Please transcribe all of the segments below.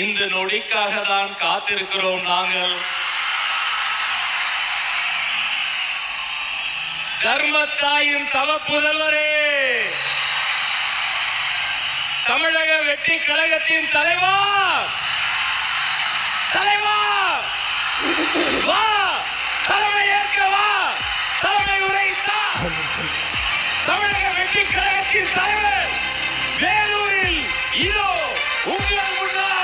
இந்த நொடிக்காக தான் காத்திருக்கிறோம் நாங்கள். தர்மத்தாயின் தவ புதல்வரே, தமிழக வெற்றி கழகத்தின் தலைவா, தலைவா வா, தலைமை ஏற்க வா, தலைமை உரைத்தா. தமிழக வெற்றி கழகத்தின் தலைவர் வேலூரில் இதோ உங்கள் முன்னால்.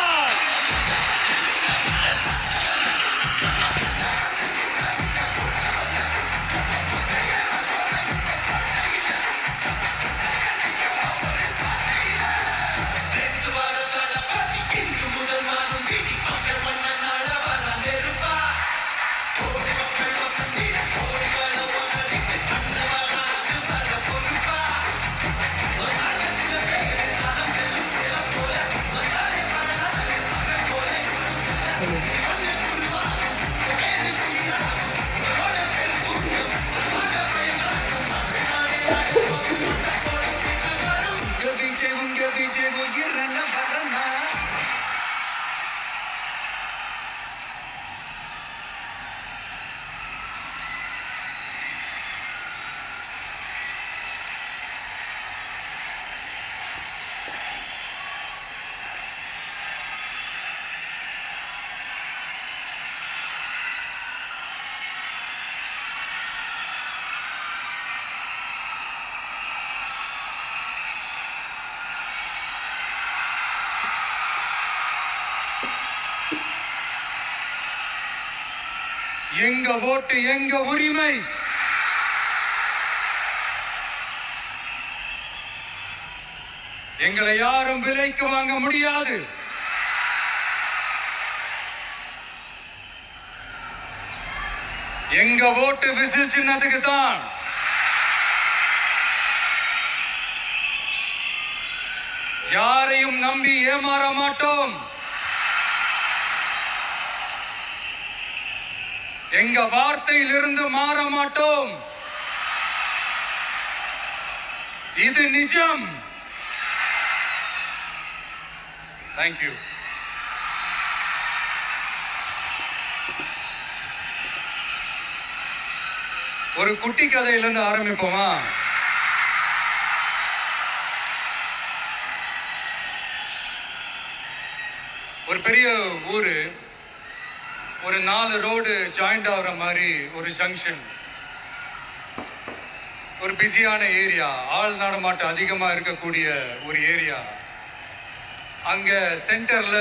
எங்க ஓட்டு எங்க உரிமை. எங்களை யாரும் விலைக்கு வாங்க முடியாது. எங்க ஓட்டு விசில் சின்னத்துக்கு தான். யாரையும் நம்பி ஏமாற மாட்டோம். எங்க வார்த்தையிலிருந்து மாற மாட்டோம். இது நிஜம். தேங்க்யூ. ஒரு குட்டி கதையிலிருந்து ஆரம்பிப்போமா? ஒரு பெரிய ஊரு, ஒரு 4 ரோடு ஜாயிண்ட் ஆகிற மாதிரி ஒரு ஜங்ஷன், ஒரு பிஸியான ஏரியா, ஆள் நடமாட்டம் அதிகமாக இருக்கக்கூடிய ஒரு ஏரியா. அங்க சென்டர்ல